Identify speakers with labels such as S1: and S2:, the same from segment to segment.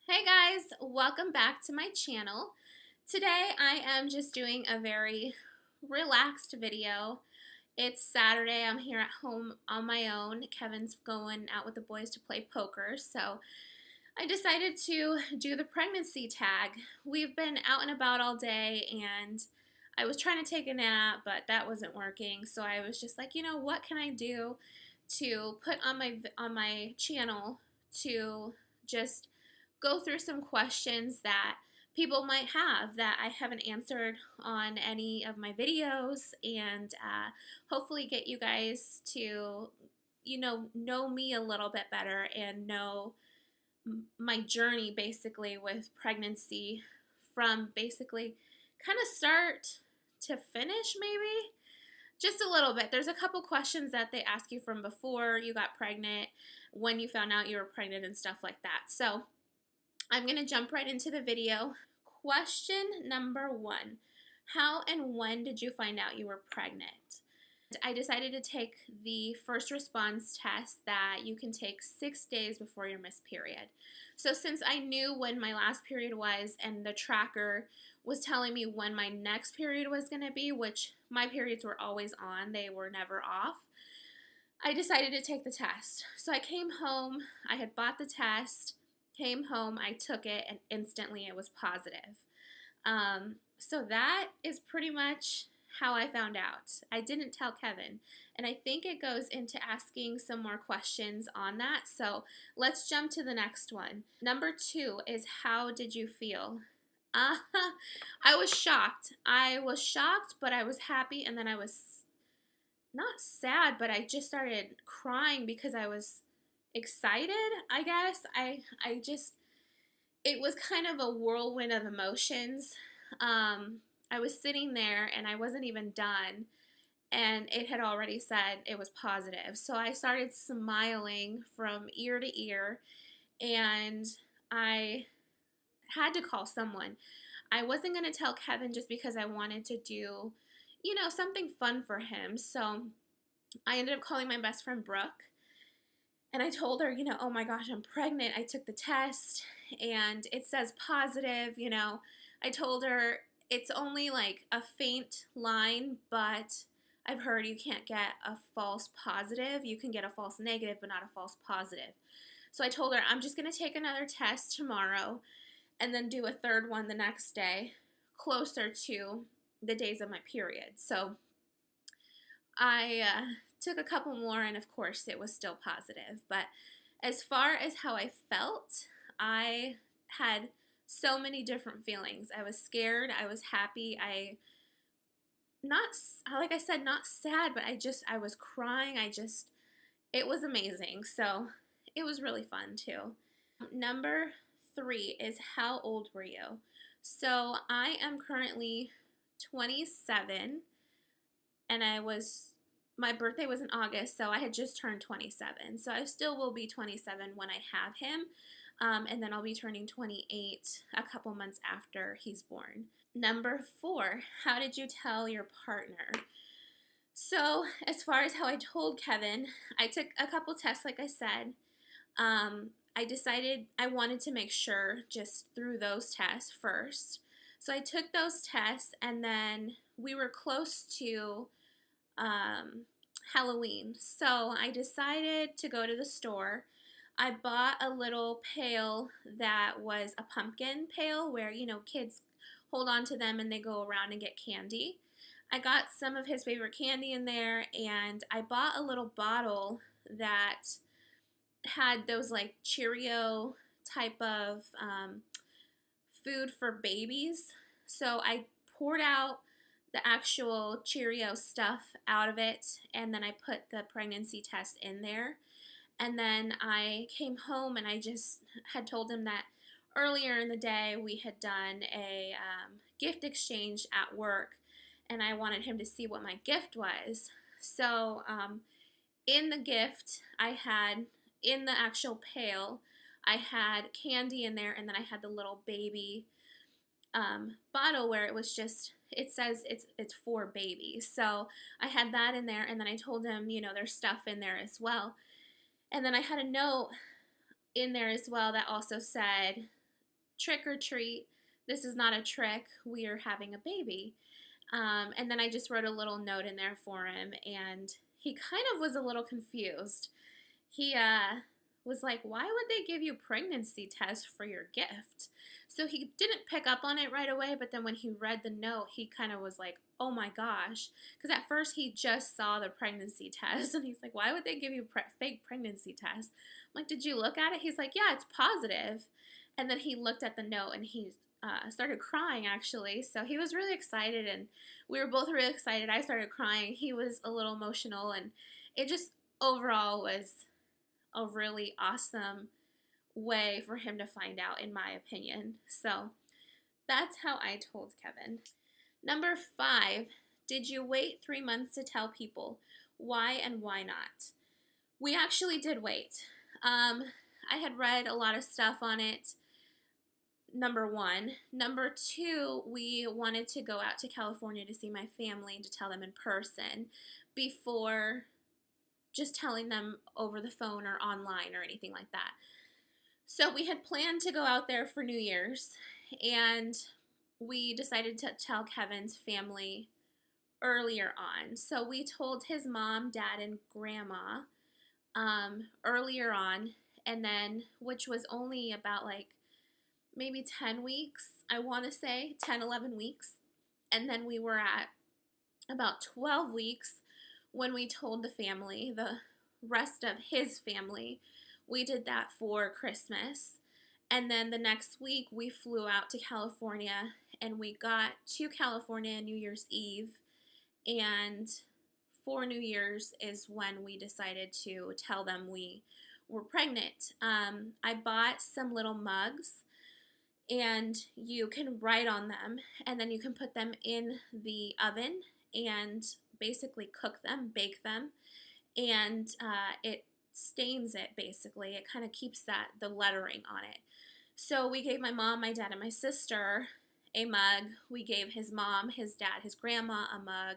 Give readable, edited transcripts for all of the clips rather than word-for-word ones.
S1: Hey guys, welcome back to my channel. Today I am just doing a very relaxed video. It's Saturday, I'm here at home on my own. Kevin's going out with the boys to play poker, so I decided to do the pregnancy tag. We've been out and about all day and I was trying to take a nap, but that wasn't working, so I was just like, what can I do to put on my channel to just go through some questions that people might have that I haven't answered on any of my videos, and hopefully get you guys to, know me a little bit better and know my journey basically with pregnancy from basically kind of start to finish, maybe. Just a little bit. There's a couple questions that they ask you from before you got pregnant, when you found out you were pregnant, and stuff like that. So I'm going to jump right into the video. Question number 1. How and when did you find out you were pregnant? I decided to take the first response test that you can take 6 days before your missed period. So since I knew when my last period was and the tracker was telling me when my next period was going to be, which my periods were always on, they were never off, I decided to take the test. So I came home, I had bought the test, came home, I took it, and instantly it was positive. So that is pretty much how I found out. I didn't tell Kevin, and I think it goes into asking some more questions on that. So let's jump to the next one. Number 2 is, how did you feel? I was shocked. I was shocked, but I was happy, and then I was not sad, but I just started crying because I was excited, I guess. I just, it was kind of a whirlwind of emotions. I was sitting there and I wasn't even done, and it had already said it was positive. So I started smiling from ear to ear, and I had to call someone. I wasn't going to tell Kevin just because I wanted to do, something fun for him. So I ended up calling my best friend Brooke, and I told her, oh my gosh, I'm pregnant. I took the test and it says positive. I told her it's only like a faint line, but I've heard you can't get a false positive. You can get a false negative, but not a false positive. So I told her I'm just going to take another test tomorrow and then do a third one the next day, closer to the days of my period. So I took a couple more, and of course it was still positive. But as far as how I felt, I had so many different feelings. I was scared, I was happy, not, like I said, not sad, but I was crying. It was amazing. So it was really fun too. Number 3 is, how old were you? So I am currently 27, and my birthday was in August, so I had just turned 27. So I still will be 27 when I have him, and then I'll be turning 28 a couple months after he's born. Number 4, how did you tell your partner? So as far as how I told Kevin, I took a couple tests, like I said. I decided I wanted to make sure just through those tests first. So I took those tests, and then we were close to Halloween. So I decided to go to the store. I bought a little pail that was a pumpkin pail where, kids hold on to them and they go around and get candy. I got some of his favorite candy in there, and I bought a little bottle that had those like Cheerio type of food for babies. So I poured out the actual Cheerio stuff out of it, and then I put the pregnancy test in there. And then I came home, and I just had told him that earlier in the day we had done a gift exchange at work, and I wanted him to see what my gift was. So in the gift, in the actual pail, I had candy in there, and then I had the little baby bottle where it says it's for babies. So I had that in there, and then I told him, there's stuff in there as well. And then I had a note in there as well that also said trick or treat. This is not a trick. We are having a baby. And then I just wrote a little note in there for him, and he kind of was a little confused. He was like, why would they give you a pregnancy test for your gift? So he didn't pick up on it right away, but then when he read the note, he kind of was like, oh my gosh. Because at first he just saw the pregnancy test, and he's like, why would they give you a fake pregnancy test? I'm like, did you look at it? He's like, yeah, it's positive. And then he looked at the note, and he started crying, actually. So he was really excited, and we were both really excited. I started crying. He was a little emotional, and it just overall was a really awesome way for him to find out, in my opinion. So that's how I told Kevin. Number 5, did you wait 3 months to tell people? Why and why not? We actually did wait. I had read a lot of stuff on it. Number 1. Number 2, we wanted to go out to California to see my family and to tell them in person before just telling them over the phone or online or anything like that. So we had planned to go out there for New Year's, and we decided to tell Kevin's family earlier on. So we told his mom, dad, and grandma earlier on, and then, which was only about like maybe 10 weeks, I want to say 10, 11 weeks. And then we were at about 12 weeks when we told the family, the rest of his family. We did that for Christmas. And then the next week we flew out to California, and we got to California New Year's Eve. And for New Year's is when we decided to tell them we were pregnant. I bought some little mugs, and you can write on them, and then you can put them in the oven and basically cook them, bake them, and it stains it basically. It kind of keeps the lettering on it. So we gave my mom, my dad, and my sister a mug. We gave his mom, his dad, his grandma a mug.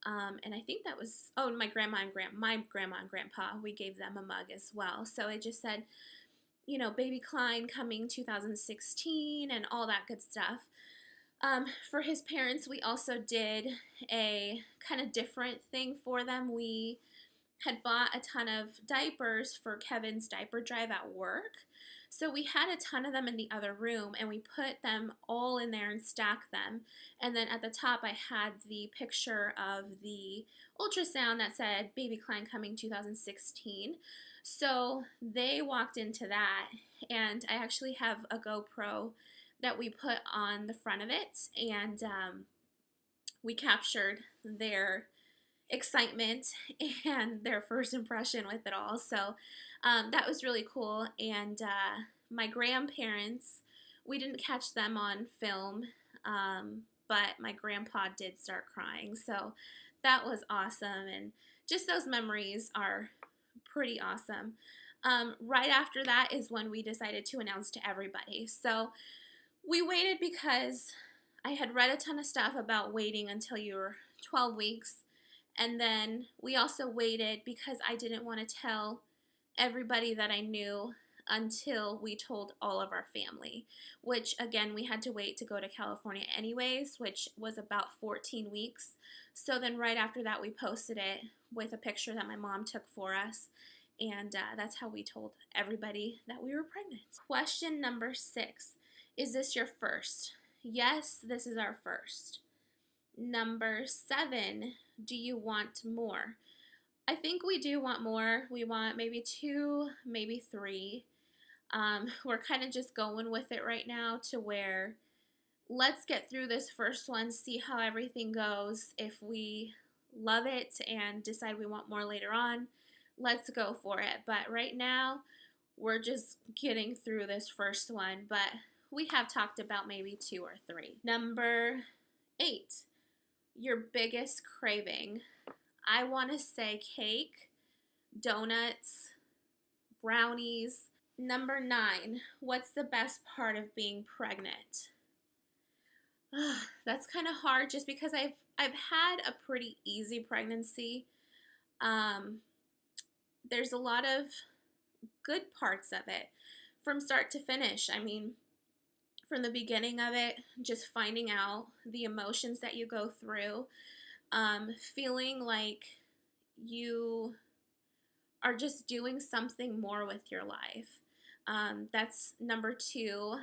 S1: And I think that was, my grandma and grandpa, we gave them a mug as well. So it just said, Baby Klein coming 2016 and all that good stuff. For his parents, we also did a kind of different thing for them. We had bought a ton of diapers for Kevin's diaper drive at work. So we had a ton of them in the other room, and we put them all in there and stacked them. And then at the top, I had the picture of the ultrasound that said Baby Klein coming 2016. So they walked into that, and I actually have a GoPro that we put on the front of it, and we captured their excitement and their first impression with it all. So that was really cool. And my grandparents, we didn't catch them on film, but my grandpa did start crying. So that was awesome. And just those memories are pretty awesome. Right after that is when we decided to announce to everybody. So we waited because I had read a ton of stuff about waiting until you were 12 weeks. And then we also waited because I didn't want to tell everybody that I knew until we told all of our family, which again, we had to wait to go to California anyways, which was about 14 weeks. So then right after that, we posted it with a picture that my mom took for us. And that's how we told everybody that we were pregnant. Question number 6. Is this your first? Yes, this is our first. Number 7. Do you want more? I think we do want more. We want maybe 2, maybe 3. We're kind of just going with it right now to where let's get through this first one, see how everything goes. If we love it and decide we want more later on, let's go for it. But right now, we're just getting through this first one. But we have talked about maybe 2 or 3. Number 8. Your biggest craving. I want to say cake, donuts, brownies. Number 9. What's the best part of being pregnant? That's kind of hard just because I've had a pretty easy pregnancy. There's a lot of good parts of it from start to finish. I mean, from the beginning of it, just finding out the emotions that you go through, feeling like you are just doing something more with your life. That's number two.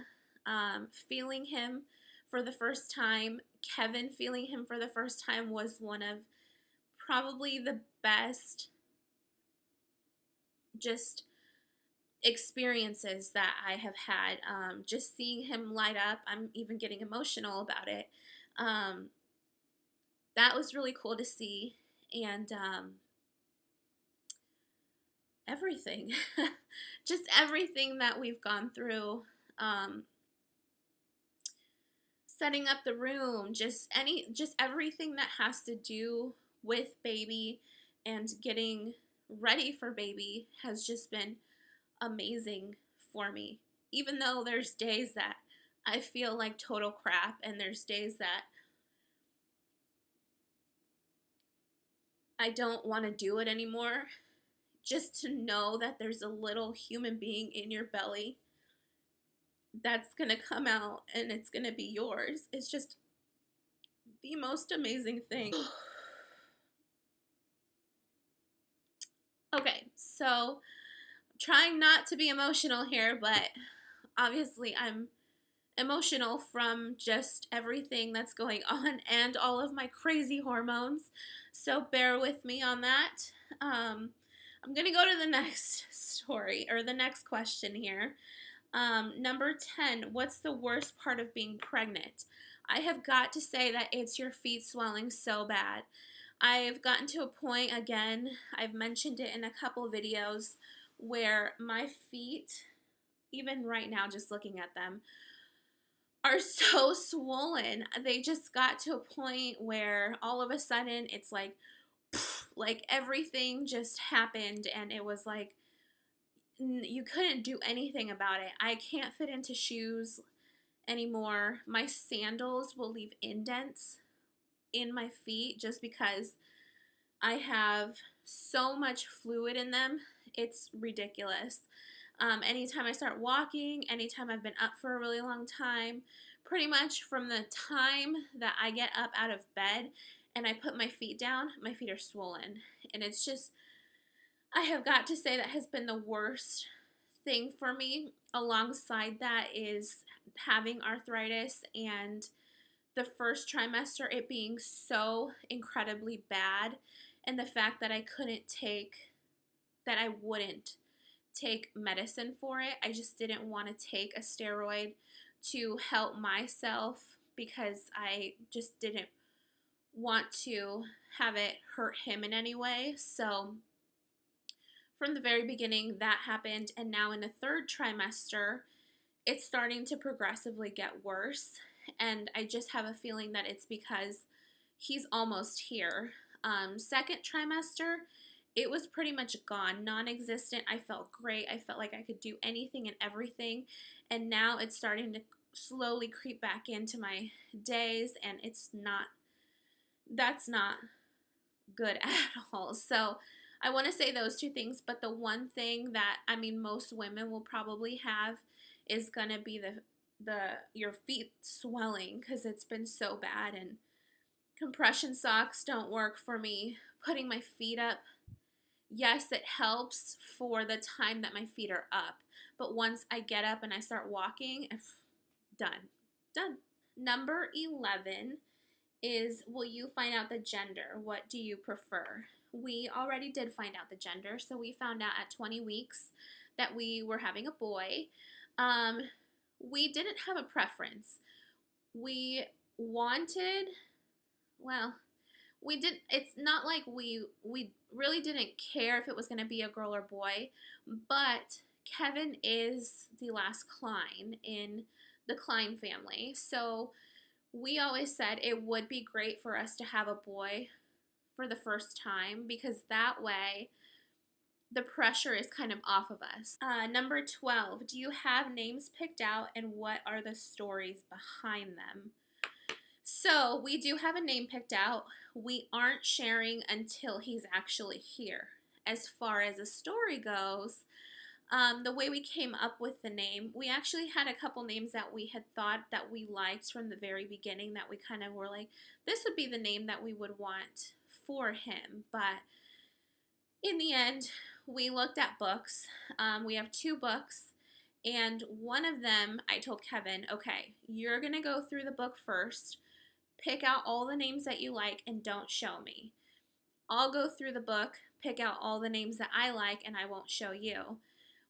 S1: Feeling him for the first time, Kevin feeling him for the first time was one of probably the best just experiences that I have had. Just seeing him light up, I'm even getting emotional about it. Um, that was really cool to see. And everything, just everything that we've gone through. Um, Setting up the room, just everything that has to do with baby and getting ready for baby has just been amazing for me. Even though there's days that I feel like total crap, and there's days that I don't want to do it anymore, just to know that there's a little human being in your belly that's going to come out and it's going to be yours. It's just the most amazing thing. Okay, so trying not to be emotional here, but obviously I'm emotional from just everything that's going on and all of my crazy hormones. So bear with me on that. I'm going to go to the next story, or the next question here. Number 10, what's the worst part of being pregnant? I have got to say that it's your feet swelling so bad. I've gotten to a point, again, I've mentioned it in a couple videos, where my feet, even right now just looking at them, are so swollen. They just got to a point where all of a sudden it's like everything just happened, and it was like you couldn't do anything about it. I can't fit into shoes anymore. My sandals will leave indents in my feet just because I have so much fluid in them. It's ridiculous. Anytime I start walking, anytime I've been up for a really long time, pretty much from the time that I get up out of bed and I put my feet down, my feet are swollen. And it's just, I have got to say that has been the worst thing for me. Alongside that is having arthritis, and the first trimester it being so incredibly bad, and the fact that I wouldn't take medicine for it. I just didn't want to take a steroid to help myself because I just didn't want to have it hurt him in any way. So from the very beginning that happened, and now in the third trimester it's starting to progressively get worse, and I just have a feeling that it's because he's almost here. Second trimester, it was pretty much gone, non-existent. I felt great. I felt like I could do anything and everything, and now it's starting to slowly creep back into my days, and that's not good at all. So I want to say those two things, but the one thing that, I mean, most women will probably have is going to be your feet swelling, because it's been so bad, and compression socks don't work for me. Putting my feet up, yes, it helps for the time that my feet are up, but once I get up and I start walking, done. Number 11 is, will you find out the gender? What do you prefer? We already did find out the gender, so we found out at 20 weeks that we were having a boy. We didn't have a preference. We wanted, well, we did. It's not like we really didn't care if it was going to be a girl or boy, but Kevin is the last Klein in the Klein family, so we always said it would be great for us to have a boy for the first time, because that way the pressure is kind of off of us. Number 12, do you have names picked out, and what are the stories behind them? So we do have a name picked out. We aren't sharing until he's actually here. As far as the story goes, The way we came up with the name, we actually had a couple names that we had thought that we liked from the very beginning that we kind of were like, this would be the name that we would want for him. But in the end, we looked at books. We have 2 books, and one of them, I told Kevin, okay, you're going to go through the book first, pick out all the names that you like, and don't show me. I'll go through the book, pick out all the names that I like, and I won't show you.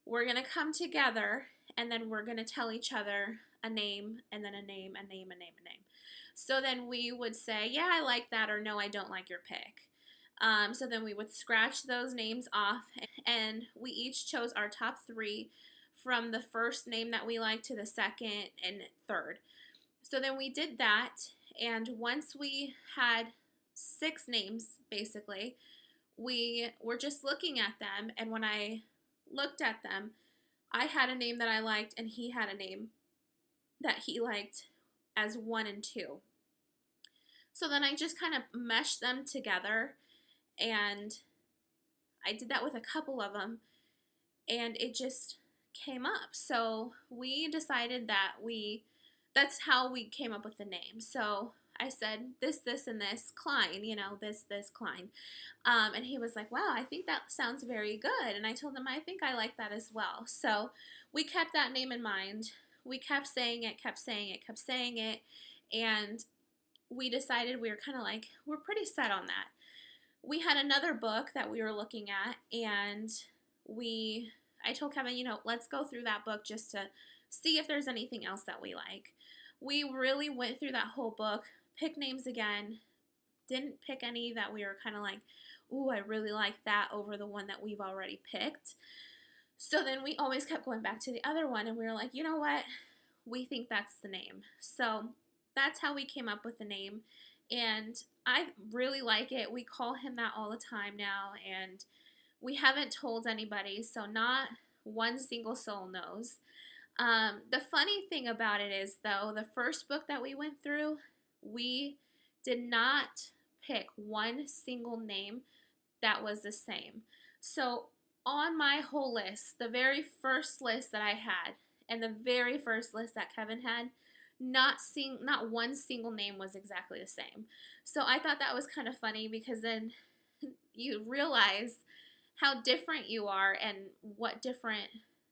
S1: We're going to come together, and then we're going to tell each other a name, and then a name, a name, a name, a name. So then we would say, yeah, I like that, or no, I don't like your pick. So then we would scratch those names off, and we each chose our top 3 from the first name that we liked to the second and third. So then we did that, and once we had 6 names, basically, we were just looking at them, and when I looked at them, I had a name that I liked, and he had a name that he liked as 1 and 2. So then I just kind of meshed them together, and I did that with a couple of them, and it just came up. So we decided that that's how we came up with the name. So I said, this, and this, Klein, this, Klein. And he was like, wow, I think that sounds very good. And I told him, I think I like that as well. So we kept that name in mind. We kept saying it, and we decided we were kind of like, we're pretty set on that. We had another book that we were looking at, and I told Kevin, let's go through that book just to see if there's anything else that we like. We really went through that whole book, picked names again, didn't pick any that we were kind of like, ooh, I really like that over the one that we've already picked. So then we always kept going back to the other one, and we were like, you know what? We think that's the name. So that's how we came up with the name, and I really like it. We call him that all the time now, and we haven't told anybody, so not one single soul knows. The funny thing about it is, though, the first book that we went through, we did not pick one single name that was the same. So on my whole list, the very first list that I had, and the very first list that Kevin had, not one single name was exactly the same. So I thought that was kind of funny, because then you realize how different you are and what different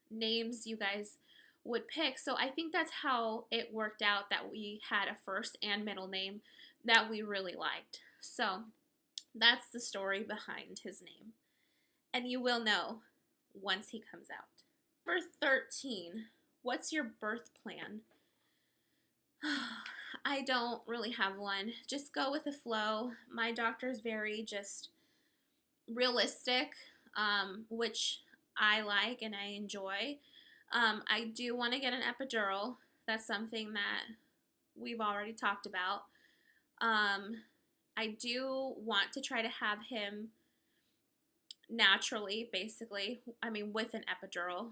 S1: names you guys would pick. So I think that's how it worked out, that we had a first and middle name that we really liked. So that's the story behind his name. And you will know once he comes out. Number 13, what's your birth plan? I don't really have one. Just go with the flow. My doctor's very just realistic, which I like and I enjoy. I do want to get an epidural. That's something that we've already talked about. I do want to try to have him naturally, basically. I mean, with an epidural.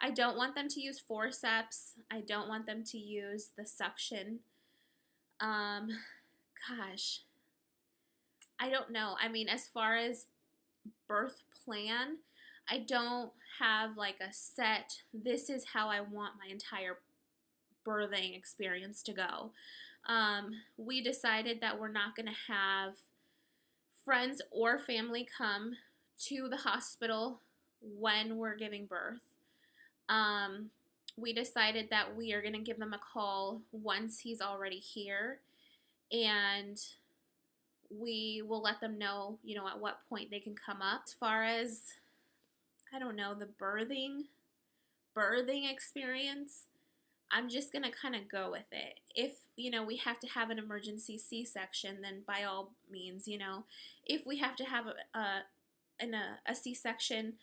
S1: I don't want them to use forceps. I don't want them to use the suction. Gosh, I don't know. I mean, as far as birth plan, I don't have like a set, this is how I want my entire birthing experience to go. We decided that we're not going to have friends or family come to the hospital when we're giving birth. We decided that we are going to give them a call once he's already here, and we will let them know, at what point they can come up. As far as, I don't know, the birthing experience, I'm just going to kind of go with it. If, we have to have an emergency C-section, then by all means, if we have to have a C-section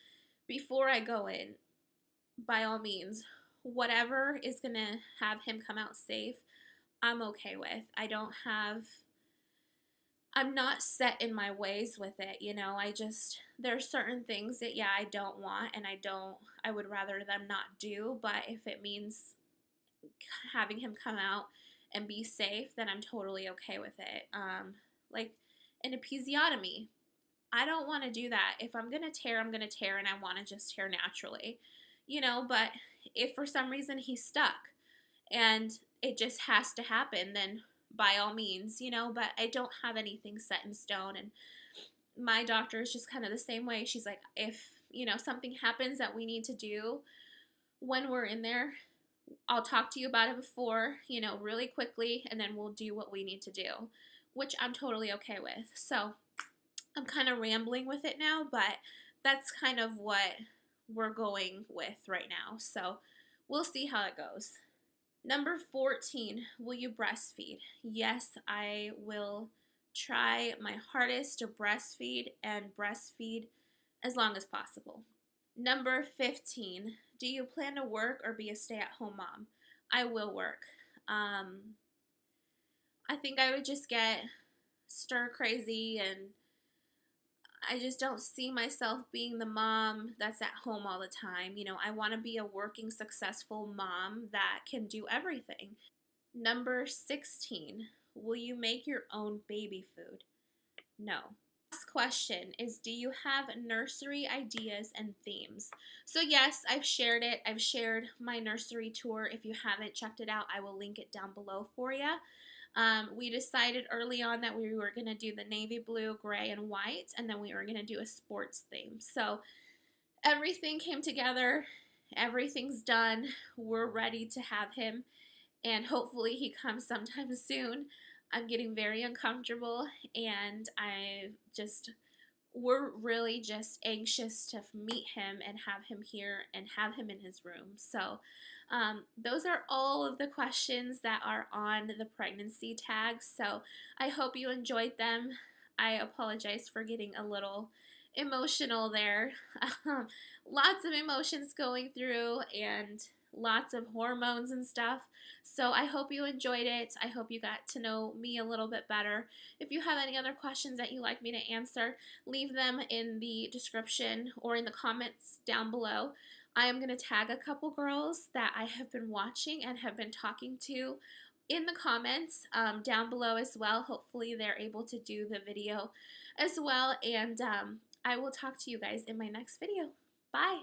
S1: before I go in, by all means, whatever is going to have him come out safe, I'm okay with. I'm not set in my ways with it, there are certain things that, I don't want, and I would rather them not do, but if it means having him come out and be safe, then I'm totally okay with it. Like an episiotomy, I don't want to do that. If I'm going to tear, I'm going to tear, and I want to just tear naturally, but if for some reason he's stuck and it just has to happen, then by all means, but I don't have anything set in stone. And my doctor is just kind of the same way. She's like, if, something happens that we need to do when we're in there, I'll talk to you about it before, really quickly, and then we'll do what we need to do, which I'm totally okay with. So I'm kind of rambling with it now, but that's kind of what we're going with right now. So we'll see how it goes. Number 14, will you breastfeed? Yes, I will try my hardest to breastfeed and breastfeed as long as possible. Number 15, do you plan to work or be a stay-at-home mom? I will work. I think I would just get stir crazy, and I just don't see myself being the mom that's at home all the time. I want to be a working, successful mom that can do everything. Number 16, will you make your own baby food? No. Last question is, do you have nursery ideas and themes? So yes, I've shared it. I've shared my nursery tour. If you haven't checked it out, I will link it down below for you. We decided early on that we were going to do the navy blue, gray, and white, and then we were going to do a sports theme. So everything came together. Everything's done. We're ready to have him, and hopefully he comes sometime soon. I'm getting very uncomfortable, and we're really just anxious to meet him and have him here and have him in his room. So those are all of the questions that are on the pregnancy tags. So I hope you enjoyed them. I apologize for getting a little emotional there. Lots of emotions going through and lots of hormones and stuff. So I hope you enjoyed it. I hope you got to know me a little bit better. If you have any other questions that you'd like me to answer, leave them in the description or in the comments down below. I am going to tag a couple girls that I have been watching and have been talking to in the comments down below as well. Hopefully they're able to do the video as well. And I will talk to you guys in my next video. Bye!